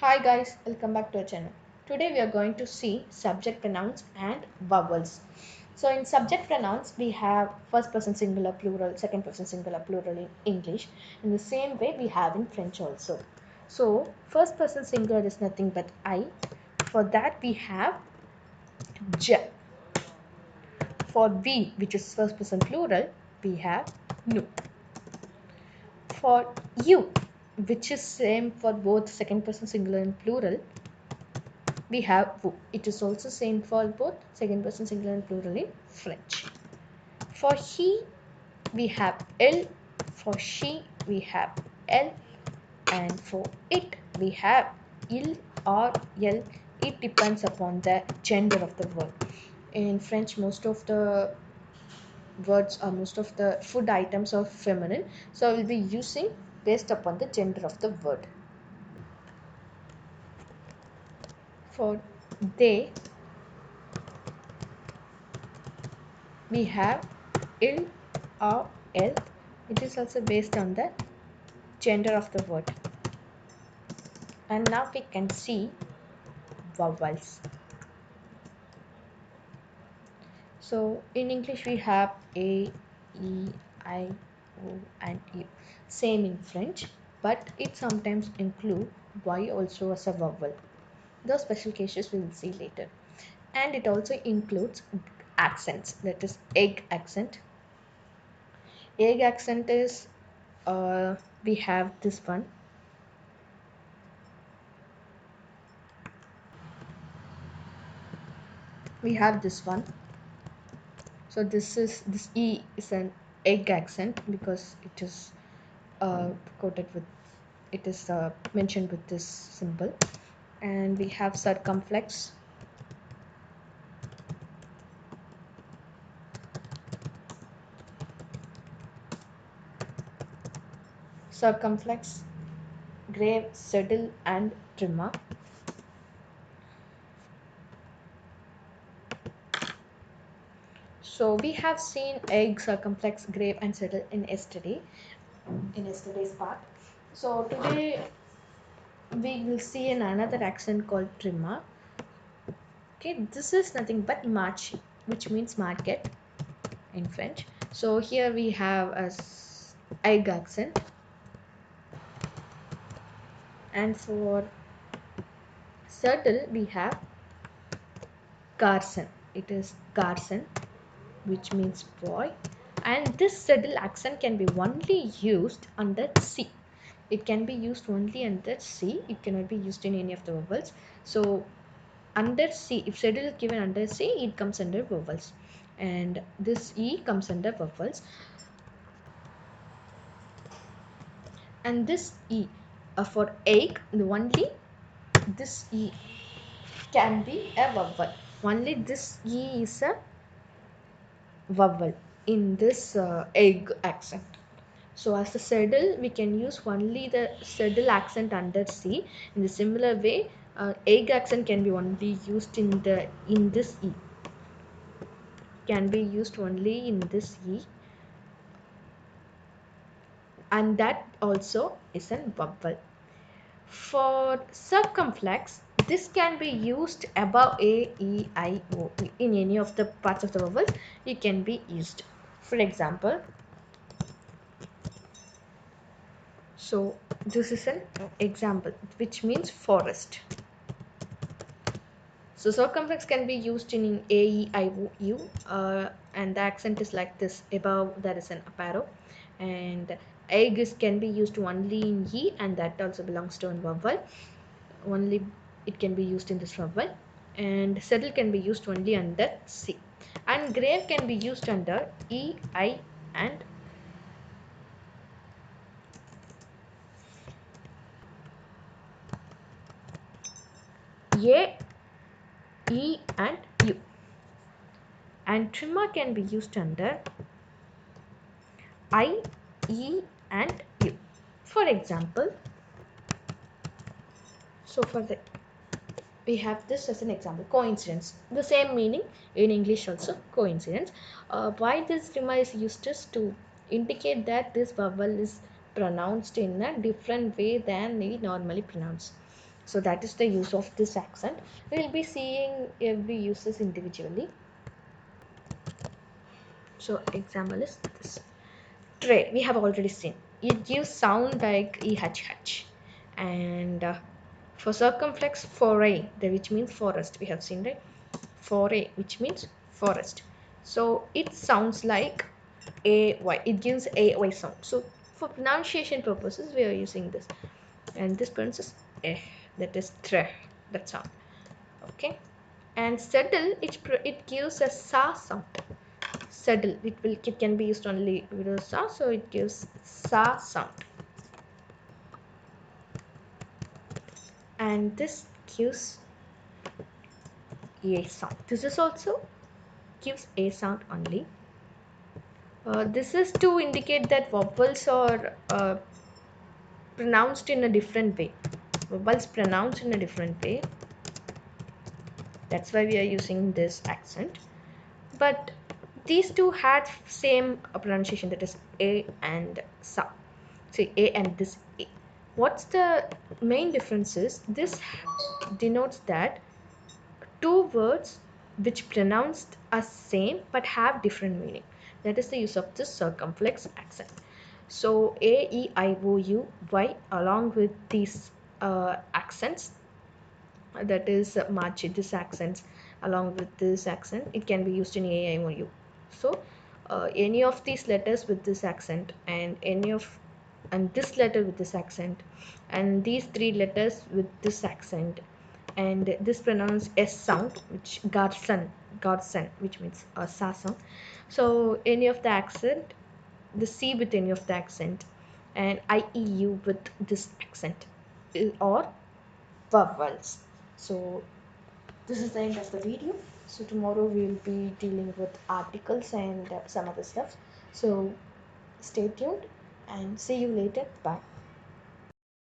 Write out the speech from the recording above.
Hi guys, welcome back to our channel. Today we are going to see subject pronouns and vowels. So in subject pronouns we have first person singular plural, second person singular plural in English. In the same way we have in French also. So first person singular is nothing but I. For that we have je. For we, which is first person plural, we have nu. For you, which is same for both second person singular and plural, we have vous. It is also same for both second person singular and plural in French. For he, we have elle. For she, we have elle. And for it, we have il or elle. It depends upon the gender of the word. In French, most of the words or most of the food items are feminine. So I will be using based upon the gender of the word. For they, we have il or el. It is also based on the gender of the word. And now we can see vowels. So in English we have a, e, I, o, and u. Same in French, but it sometimes include y also as a vowel. Those special cases we will see later. And it also includes accents, that is egg accent. Egg accent is we have this one. We have this one. So this e is an egg accent because it is quoted with it is mentioned with this symbol. And we have circumflex. Circumflex, grave, saddle, and trimmer. So we have seen egg, circumflex, grave, and saddle in yesterday's part. So today we will see another accent called trimmer. Okay, this is nothing but marché, which means market in French. So here we have a egg accent, and for turtle we have garson. It is garson, which means boy, and this saddle accent can be only used under C. It can be used only under C. It cannot be used in any of the vowels. So under C, if saddle is given under C, it comes under vowels, and this E comes under vowels. And this E for egg, the only this E can be a vowel. Only this E is a vowel in this egg accent. So as a saddle, we can use only the saddle accent under C. In the similar way, egg accent can be only used in this E. Can be used only in this E, and that also is a vowel. For circumflex, this can be used above A, E, I, O. In any of the parts of the vowels, it can be used. For example, so this is an example, which means forest. So circumflex can be used in A, E, I, O, U, and the accent is like this. Above there is an arrow, and egg can be used only in E, and that also belongs to a vowel. Only it can be used in this vowel, and saddle can be used only under C, and grave can be used under E, I, and A, E, and U, and trimmer can be used under I, E, and U. For example, so for the we have this as an example, coincidence. The same meaning in English also, coincidence. Why this trimmer is used is to indicate that this vowel is pronounced in a different way than we normally pronounce. So that is the use of this accent. We will be seeing every uses individually. So example is this. Tray, we have already seen. It gives sound like EH. And for circumflex, foray, which means forest. We have seen, right? Foray, which means forest. So it sounds like AY. It gives AY sound. So for pronunciation purposes, we are using this. And this pronounces eh, that is tre, that sound. Okay. And settle, it gives a sa sound. Settle, it can be used only with a sa, so it gives sa sound. And this gives a sound. This is also gives a sound only. This is to indicate that vowels are pronounced in a different way. Vowels pronounced in a different way. That's why we are using this accent. But these two had same pronunciation, that is a and sa. See, a and this a. What's the main difference is this denotes that two words which pronounced are same but have different meaning. That is the use of this circumflex accent. So a, e, I, o, u, y along with these accents, that is match this accents along with this accent, it can be used in a, I, o, u. So any of these letters with this accent and this letter with this accent and these three letters with this accent and this pronounced s sound, which garson, which means a sa sound. So any of the accent, the c with any of the accent and ieu with this accent or vowels. So this is the end of the video. So tomorrow we will be dealing with articles and some other stuff. So stay tuned and see you later. Bye.